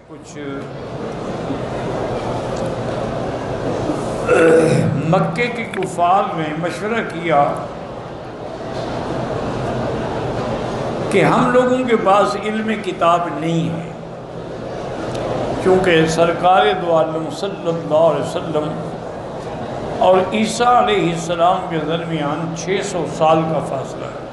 کچھ مکے کے کفار میں مشورہ کیا کہ ہم لوگوں کے پاس علم کتاب نہیں ہے، کیونکہ سرکار دو عالم صلی اللہ علیہ وسلم اور عیسیٰ علیہ السلام کے درمیان 600 سال کا فاصلہ ہے۔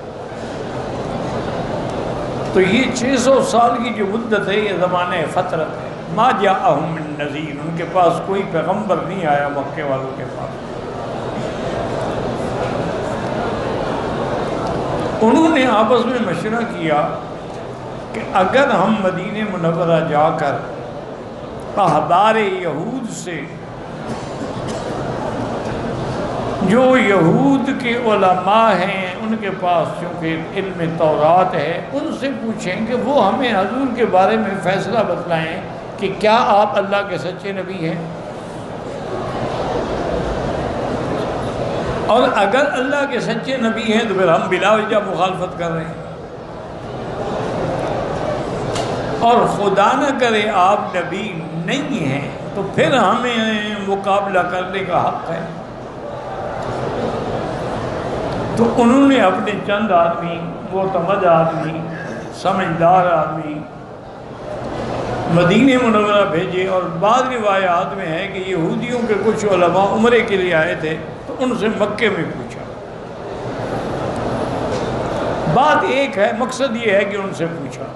تو یہ 600 سال کی جو مدت ہے یہ زمانہ فترت ہے۔ ما جاءہم من نذیر، ان کے پاس کوئی پیغمبر نہیں آیا مکے والوں کے پاس۔ انہوں نے آپس میں مشورہ کیا کہ اگر ہم مدینہ منورہ جا کر احبار یہود سے، جو یہود کے علماء ہیں ان کے پاس چونکہ علم تورات ہے، ان سے پوچھیں کہ وہ ہمیں حضور کے بارے میں فیصلہ بتلائیں کہ کیا آپ اللہ کے سچے نبی ہیں، اور اگر اللہ کے سچے نبی ہیں تو پھر ہم بلا وجہ مخالفت کر رہے ہیں، اور خدا نہ کرے آپ نبی نہیں ہیں تو پھر ہمیں مقابلہ کرنے کا حق ہے۔ تو انہوں نے اپنے چند آدمی، معتمد آدمی، سمجھدار آدمی مدینہ منورہ بھیجے، اور بعض روایات میں ہے کہ یہودیوں کے کچھ علماء عمرے کے لیے آئے تھے تو ان سے مکے میں پوچھا۔ بات ایک ہے، مقصد یہ ہے کہ ان سے پوچھا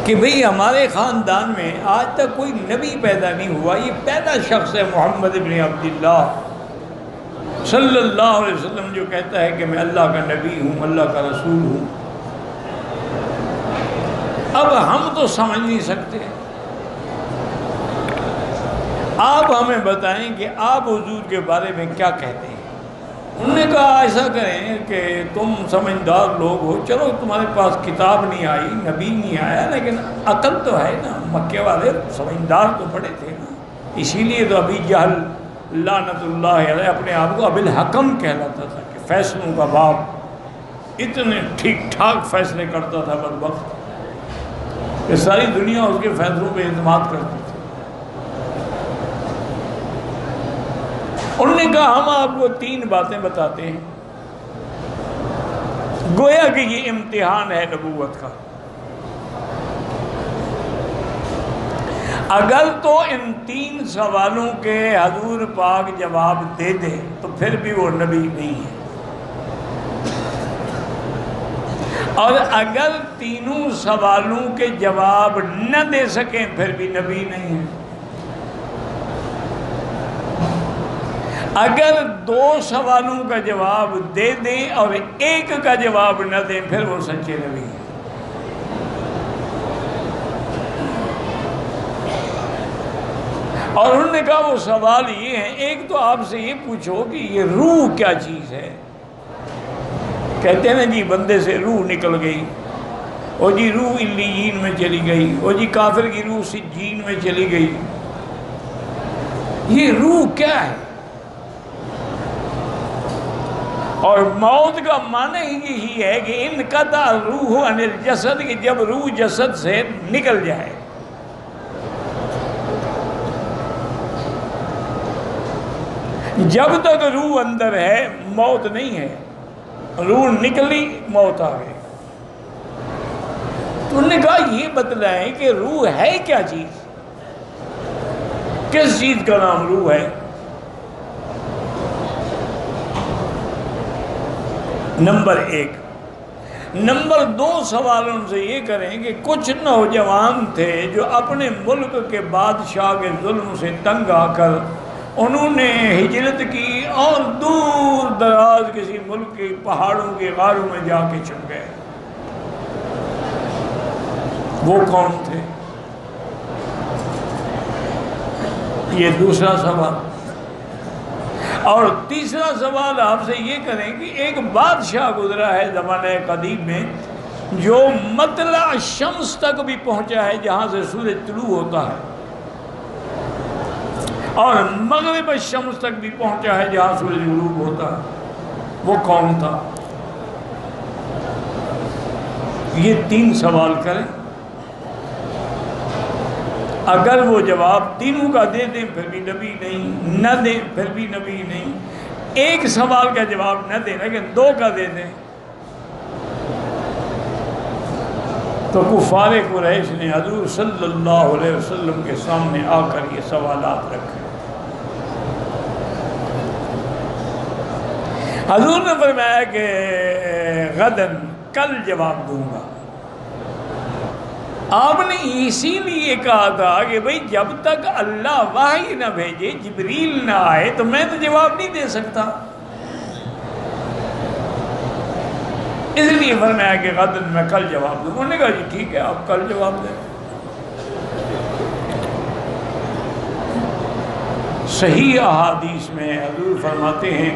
کہ بھئی ہمارے خاندان میں آج تک کوئی نبی پیدا نہیں ہوا، یہ پہلا شخص ہے محمد ابن عبداللہ صلی اللہ علیہ وسلم جو کہتا ہے کہ میں اللہ کا نبی ہوں، اللہ کا رسول ہوں۔ اب ہم تو سمجھ نہیں سکتے، آپ ہمیں بتائیں کہ آپ حضور کے بارے میں کیا کہتے ہیں۔ انہوں نے کہا ایسا کریں کہ تم سمجھدار لوگ ہو، چلو تمہارے پاس کتاب نہیں آئی، نبی نہیں آیا، لیکن عقل تو ہے نا، مکے والے سمجھدار تو بڑے تھے نا، اسی لیے تو ابھی جہل لعنت اللہ علیہ اپنے آپ کو ابی الحکم کہلاتا تھا کہ فیصلوں کا باپ، اتنے ٹھیک ٹھاک فیصلے کرتا تھا بدبخت کہ ساری دنیا اس کے فیصلوں پہ اعتماد کرتی تھی۔ انہوں نے کہا ہم آپ کو 3 باتیں بتاتے ہیں، گویا کہ یہ امتحان ہے نبوت کا۔ اگر تو ان 3 سوالوں کے حضور پاک جواب دے دیں تو پھر بھی وہ نبی نہیں ہے، اور اگر تینوں سوالوں کے جواب نہ دے سکیں پھر بھی نبی نہیں ہے۔ اگر 2 سوالوں کا جواب دے دیں اور 1 کا جواب نہ دیں پھر وہ سچے نبی ہیں۔ اور انہوں نے کہا وہ سوال یہ ہیں، ایک تو آپ سے یہ پوچھو کہ یہ روح کیا چیز ہے۔ کہتے ہیں نا جی بندے سے روح نکل گئی، اور جی روح علیین میں چلی گئی، اور جی کافر کی روح سجین میں چلی گئی، یہ روح کیا ہے؟ اور موت کا معنی ہی یہی ہے کہ انقطع الروح عن الجسد، کہ جب روح جسد سے نکل جائے۔ جب تک روح اندر ہے موت نہیں ہے، روح نکلی موت آ گئی۔ تو انہوں نے کہا یہ بتلائیں کہ روح ہے کیا چیز، کس چیز کا نام روح ہے؟ نمبر 1۔ نمبر 2 سوال ان سے یہ کریں کہ کچھ نوجوان تھے جو اپنے ملک کے بادشاہ کے ظلم سے تنگ آ کر انہوں نے ہجرت کی اور دور دراز کسی ملک کے پہاڑوں کے غاروں میں جا کے چھپ گئے، وہ کون تھے؟ یہ دوسرا سوال۔ اور تیسرا سوال آپ سے یہ کریں کہ ایک بادشاہ گزرا ہے زمانہ قدیم میں جو مطلع شمس تک بھی پہنچا ہے، جہاں سے سورج طلوع ہوتا ہے، اور مغرب الشمس تک بھی پہنچا ہے جہاں سورج غروب ہوتا ہے، وہ کون تھا؟ یہ 3 سوال کریں، اگر وہ جواب تینوں کا دے دیں پھر بھی نبی نہیں، نہ دیں پھر بھی نبی نہیں، ایک سوال کا جواب نہ دیں لیکن دو کا دے دیں، تو کفار قریش نے حضور صلی اللہ علیہ وسلم کے سامنے آ کر یہ سوالات رکھے۔ حضور نے فرمایا کہ غدن، کل جواب دوں گا۔ آپ نے اسی لیے کہا تھا کہ بھئی جب تک اللہ وحی نہ بھیجے، جبریل نہ آئے تو میں تو جواب نہیں دے سکتا، اس لیے فرمایا کہ غدن میں کل جواب دوں۔ انہوں نے کہا جی ٹھیک ہے آپ کل جواب دیں۔ صحیح احادیث میں حضور فرماتے ہیں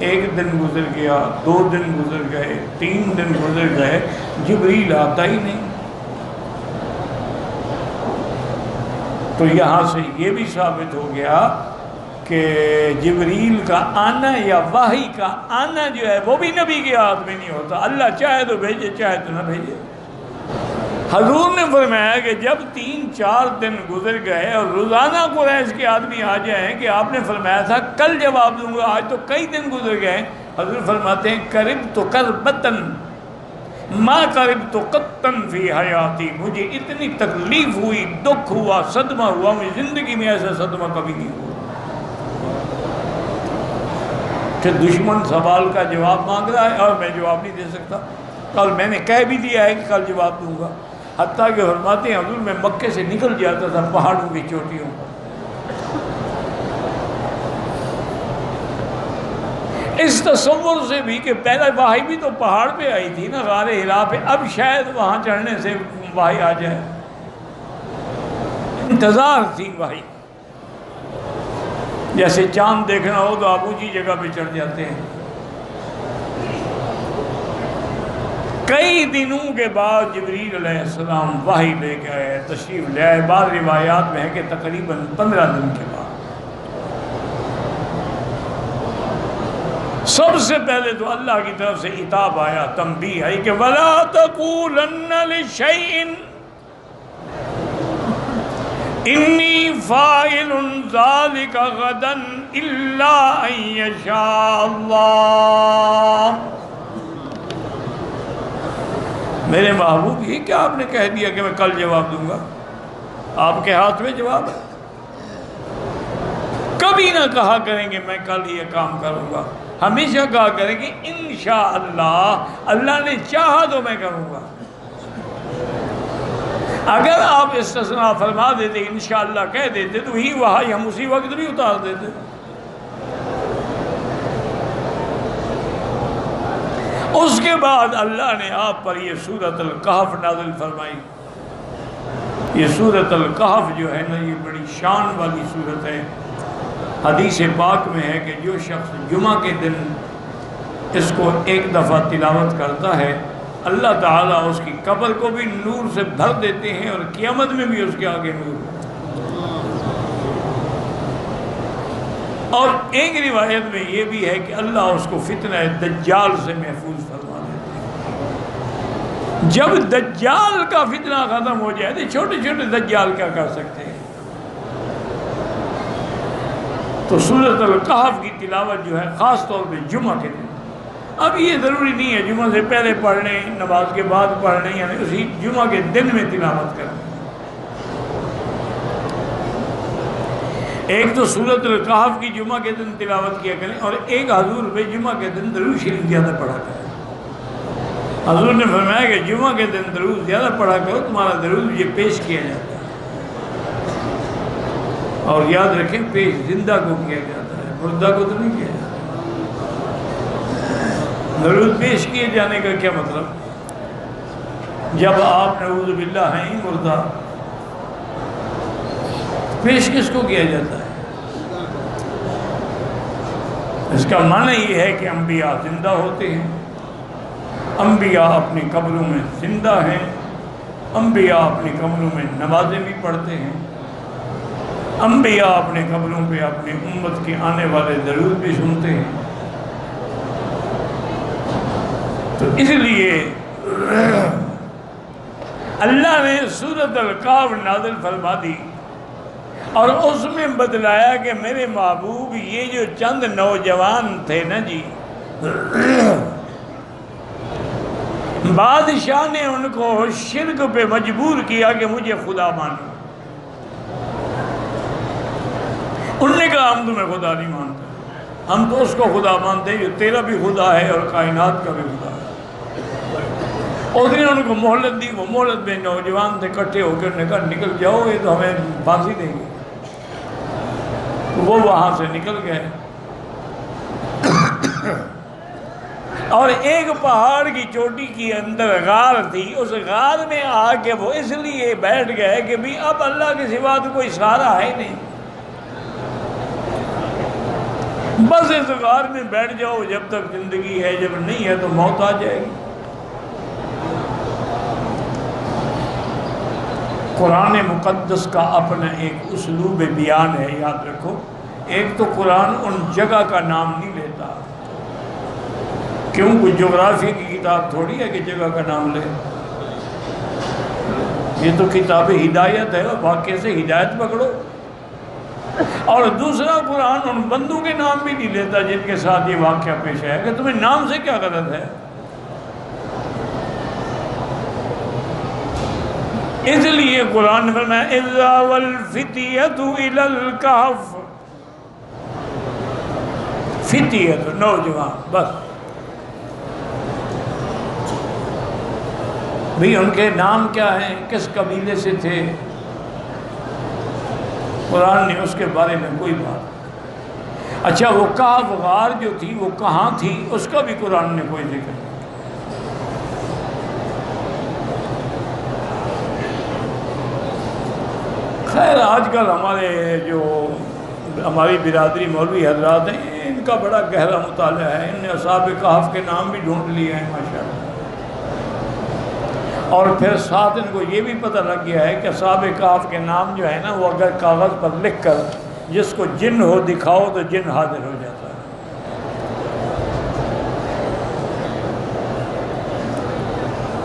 ایک دن گزر گیا، 2 دن گزر گئے، 3 دن گزر گئے، جبریل آتا ہی نہیں۔ تو یہاں سے یہ بھی ثابت ہو گیا کہ جبریل کا آنا یا وحی کا آنا جو ہے وہ بھی نبی کے ہاتھ میں نہیں ہوتا، اللہ چاہے تو بھیجے چاہے تو نہ بھیجے۔ حضور نے فرمایا کہ جب 3-4 دن گزر گئے اور روزانہ قریش کے آدمی آ جائیں کہ آپ نے فرمایا تھا کل جواب دوں گا، آج تو کئی دن گزر گئے، حضور فرماتے ہیں قریب تو کربتن ما قریب تو قطن فی حیاتی، مجھے اتنی تکلیف ہوئی، دکھ ہوا، صدمہ ہوا، مجھے زندگی میں ایسا صدمہ کبھی نہیں ہوا کہ دشمن سوال کا جواب مانگ رہا ہے اور میں جواب نہیں دے سکتا، اور میں نے کہہ بھی دیا ہے کہ کل جواب دوں گا۔ حتیٰ کہ فرماتے ہیں حضور میں مکے سے نکل جاتا تھا پہاڑوں کی چوٹیوں، اس تصور سے بھی کہ پہلا وحی بھی تو پہاڑ پہ آئی تھی نا، غار حرا پہ، اب شاید وہاں چڑھنے سے وحی آ جائے، انتظار تھی وحی۔ جیسے چاند دیکھنا ہو تو آپ اونچی جگہ پہ چڑھ جاتے ہیں۔ کئی دنوں کے بعد جبریل علیہ السلام وحی لے کے آئے، تشریف لے آئے، بعض روایات میں ہے کہ تقریباً 15 دن کے بعد۔ سب سے پہلے تو اللہ کی طرف سے عتاب آیا، تنبیہ آئی کہ وَلَا تَقُولَنَّ لِشَيْءٍ إِنِّي فَاعِلٌ ذَلِكَ غَدًا إِلَّا أَن يَشَاءَ اللَّهُ۔ میرے محبوب یہ کیا آپ نے کہہ دیا کہ میں کل جواب دوں گا؟ آپ کے ہاتھ میں جواب ہے، کبھی نہ کہا کریں کہ میں کل یہ کام کروں گا، ہمیشہ کہا کریں کہ انشاءاللہ، اللہ نے چاہا تو میں کروں گا۔ اگر آپ استثناء فرما دیتے، انشاءاللہ کہہ دیتے تو ہی وحی ہم اسی وقت بھی اتار دیتے۔ اس کے بعد اللہ نے آپ پر یہ سورۃ الکہف نازل فرمائی۔ یہ سورۃ الکہف جو ہے نا، یہ بڑی شان والی سورت ہے۔ حدیث پاک میں ہے کہ جو شخص جمعہ کے دن اس کو ایک دفعہ تلاوت کرتا ہے، اللہ تعالیٰ اس کی قبر کو بھی نور سے بھر دیتے ہیں اور قیامت میں بھی اس کے آگے نور۔ اور ایک روایت میں یہ بھی ہے کہ اللہ اس کو فتنہ دجال سے محفوظ فرما دیتے ہیں۔ جب دجال کا فتنہ ختم ہو جائے تو چھوٹے چھوٹے دجال کیا کر سکتے ہیں؟ تو سورۃ الکہف کی تلاوت جو ہے خاص طور پہ جمعہ کے دن، اب یہ ضروری نہیں ہے جمعہ سے پہلے پڑھ لیں، نماز کے بعد پڑھ لیں، یعنی اسی جمعہ کے دن میں تلاوت کریں۔ ایک تو سورۃ الکہف کی جمعہ کے دن تلاوت کیا کریں، اور ایک حضور پہ جمعہ کے دن درود شریف زیادہ پڑھا کریں۔ حضور نے فرمایا کہ جمعہ کے دن درود زیادہ پڑھا کرو، تمہارا درود یہ پیش کیا جاتا ہے، اور یاد رکھیں پیش زندہ کو کیا جاتا ہے، مردہ کو تو نہیں کیا جاتا۔ درود پیش کیے جانے کا کیا مطلب؟ جب آپ نعوذ باللہ ہیں ہی مردہ، پیش کس کو کیا جاتا ہے؟ اس کا معنی یہ ہے کہ انبیاء زندہ ہوتے ہیں، انبیاء اپنی قبروں میں زندہ ہیں، انبیاء اپنی قبروں میں نمازیں بھی پڑھتے ہیں، انبیاء اپنے قبروں پہ اپنی امت کے آنے والے درود بھی سنتے ہیں۔ تو اس لیے اللہ نے سورۃ الکہف نازل فرما دی اور اس میں بتلایا کہ میرے محبوب یہ جو چند نوجوان تھے نا جی، بادشاہ نے ان کو شرک پہ مجبور کیا کہ مجھے خدا مانو۔ انہوں نے کہا ہم تمہیں خدا نہیں مانتے، ہم تو اس کو خدا مانتے ہیں جو تیرا بھی خدا ہے اور کائنات کا بھی خدا ہے۔ اس نے ان کو مہلت دی، وہ مہلت میں نوجوان تھے اکٹھے ہو کے، انہوں نے کہا نکل جاؤ، یہ تو ہمیں پھانسی دیں گے۔ وہ وہاں سے نکل گئے اور ایک پہاڑ کی چوٹی کی اندر غار تھی، اس غار میں آ کے وہ اس لیے بیٹھ گئے کہ بھی اب اللہ کے سوا تو کوئی سہارا ہے نہیں، بس اس غار میں بیٹھ جاؤ جب تک زندگی ہے، جب نہیں ہے تو موت آ جائے گی۔ قرآن مقدس کا اپنا ایک اسلوب بیان ہے، یاد رکھو۔ ایک تو قرآن ان جگہ کا نام نہیں لیتا، کیوں؟ کوئی جغرافی کی کتاب تھوڑی ہے کہ جگہ کا نام لے، یہ تو کتاب ہدایت ہے، اور واقعے سے ہدایت پکڑو۔ اور دوسرا، قرآن ان بندوں کے نام بھی نہیں لیتا جن کے ساتھ یہ واقعہ پیش ہے، کہ تمہیں نام سے کیا غلط ہے۔ اس لیے قرآن میں اِذَا وَالْفِتِيَةُ إِلَى الْكَهْفِ، فتیت نوجوان، بس بھی ان کے نام کیا ہیں، کس قبیلے سے تھے، قرآن نے اس کے بارے میں کوئی بات۔ اچھا، وہ کہف غار جو تھی وہ کہاں تھی، اس کا بھی قرآن نے کوئی ذکر نہیں۔ خیر، آج کل ہماری برادری مولوی حضرات ہیں، ان کا بڑا گہرا مطالعہ ہے، ان نے اصحاب کہف کے نام بھی ڈھونڈ لیے ہیں ماشاءاللہ، اور پھر ساتھ ان کو یہ بھی پتہ لگ گیا ہے کہ اصحاب کہف کے نام جو ہے نا، وہ اگر کاغذ پر لکھ کر جس کو جن ہو دکھاؤ تو جن حاضر ہو جاتا ہے۔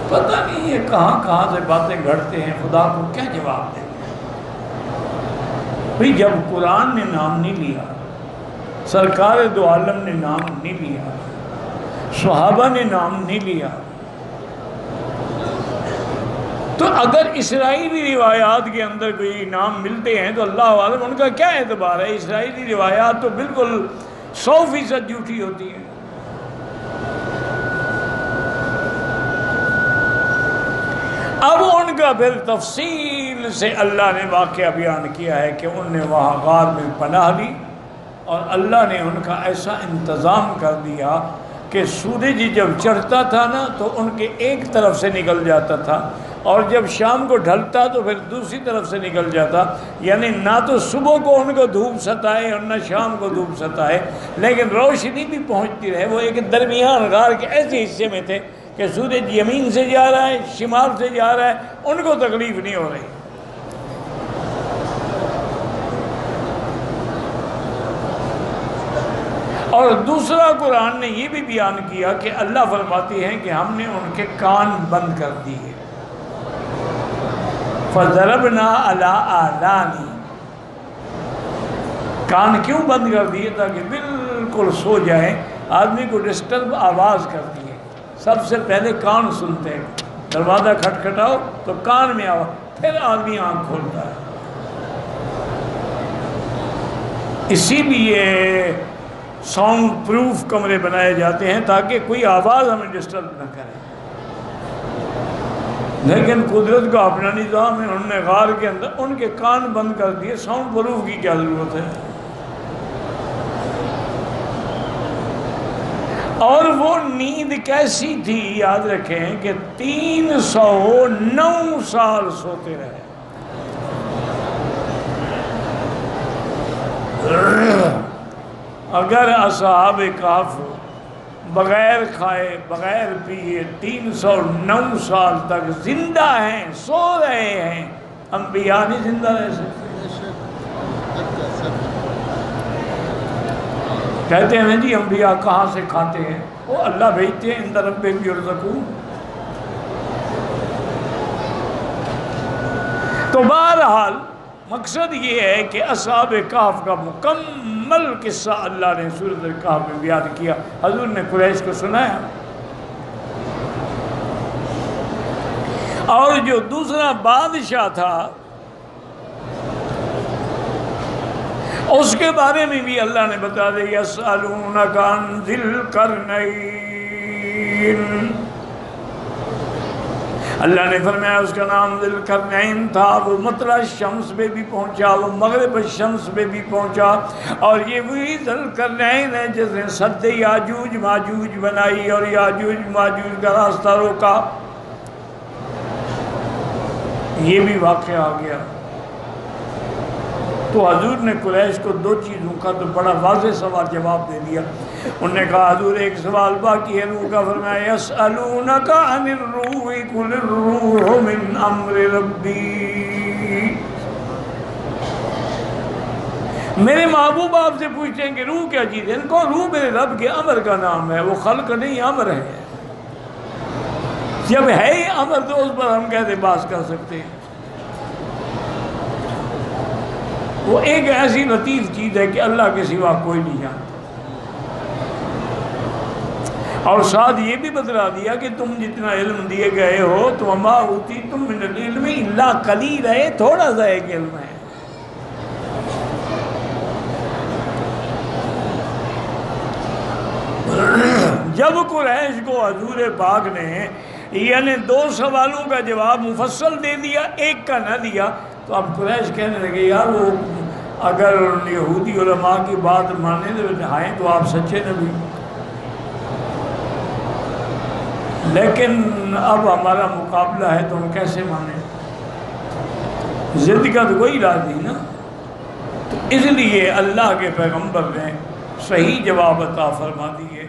پتہ نہیں یہ کہاں سے باتیں گھڑتے ہیں، خدا کو کیا جواب دیں۔ بھئی جب قرآن نے نام نہیں لیا، سرکار دو عالم نے نام نہیں لیا، صحابہ نے نام نہیں لیا، تو اگر اسرائیلی روایات کے اندر کوئی نام ملتے ہیں تو اللہ عالم ان کا کیا اعتبار ہے؟ اسرائیلی روایات تو بالکل 100% جھوٹی ہوتی ہیں۔ اب ان کا پھر تفصیل سے اللہ نے واقعہ بیان کیا ہے کہ انہوں نے وہاں غار میں پناہ لی، اور اللہ نے ان کا ایسا انتظام کر دیا کہ سورج جب چڑھتا تھا نا تو ان کے ایک طرف سے نکل جاتا تھا، اور جب شام کو ڈھلتا تو پھر دوسری طرف سے نکل جاتا، یعنی نہ تو صبح کو ان کو دھوپ ستائے اور نہ شام کو دھوپ ستائے، لیکن روشنی بھی پہنچتی رہے۔ وہ ایک درمیان غار کے ایسے حصے میں تھے کہ سورج یمین سے جا رہا ہے، شمال سے جا رہا ہے، ان کو تکلیف نہیں ہو رہی۔ اور دوسرا، قرآن نے یہ بھی بیان کیا کہ اللہ فرماتی ہیں کہ ہم نے ان کے کان بند کر دیے، فَضَرَبْنَا عَلَىٰ آذَانِهِمْ، کان کیوں بند کر دیے؟ تاکہ بالکل سو جائیں، آدمی کو ڈسٹرب آواز کرتی ہے، سب سے پہلے کان سنتے ہیں، دروازہ کھٹکھٹاؤ تو کان میں آواز، پھر آدمی آنکھ کھولتا ہے۔ اسی لیے ساؤنڈ پروف کمرے بنائے جاتے ہیں تاکہ کوئی آواز ہمیں ڈسٹرب نہ کرے، لیکن قدرت کا اپنا نظام ہے، انہوں نے غار کے اندر ان کے کان بند کر دیے، ساؤنڈ پروف کی کیا ضرورت ہے؟ اور وہ نیند کیسی تھی، یاد رکھیں کہ 309 سال سوتے رہے۔ اگر اصحاب کہف بغیر کھائے بغیر پیے 309 سال تک زندہ ہیں، سو رہے ہیں، انبیاء نہیں زندہ رہ سکتے؟ کہتے ہیں جی انبیاء کہاں سے کھاتے ہیں؟ وہ اللہ بھیجتے ہیں، اندر رب یرزقون۔ تو بہرحال مقصد یہ ہے کہ اصحاب کہف کا مکمل قصہ اللہ نے سورۃ الکہف میں بیان کیا. حضور نے قریش کو سنایا. اور جو دوسرا بادشاہ تھا اس کے بارے میں بھی اللہ نے بتا دیا یسألونک عن ذی القرنین. اللہ نے فرمایا اس کا نام ذی القرنین تھا. وہ مطلع شمس پہ بھی پہنچا, وہ مغرب شمس پہ بھی پہنچا, اور یہ وہی ذی القرنین ہے جس نے سد یاجوج ماجوج بنائی اور یاجوج ماجوج کا راستہ روکا. یہ بھی واقعہ آ گیا. تو حضور نے قریش کو دو چیزوں کا تو بڑا واضح سوال جواب دے دیا. انہوں نے کہا حضور ایک سوال باقی ہے روح کا. فرمایا یسألونک عن الروح قل الروح من امر ربی. میرے محبوب آپ سے پوچھتے ہیں کہ روح کیا چیز ہے. ان کو روح میرے رب کے امر کا نام ہے. وہ خلق نہیں امر ہے. جب ہے ہی امر تو اس پر ہم کیسے بات کر سکتے ہیں. وہ ایک ایسی لطیف چیز ہے کہ اللہ کے سوا کوئی نہیں جانتا. اور ساتھ یہ بھی بتلا دیا کہ تم جتنا علم دیے گئے ہو تو وما اوتیتم من العلم الا قلیلا ہے, تھوڑا سا ایک علم ہے. جب قریش کو حضور پاک نے یعنی دو سوالوں کا جواب مفصل دے دیا, ایک کا نہ دیا, تو اب قریش کہنے لگے یار وہ اگر یہودی علماء کی بات ماننے دکھائیں تو آپ سچے نبی, لیکن اب ہمارا مقابلہ ہے تو ہم کیسے مانیں. ضد کا تو کوئی علاج نہیں نا. تو اس لیے اللہ کے پیغمبر نے صحیح جواب عطا فرما دیے.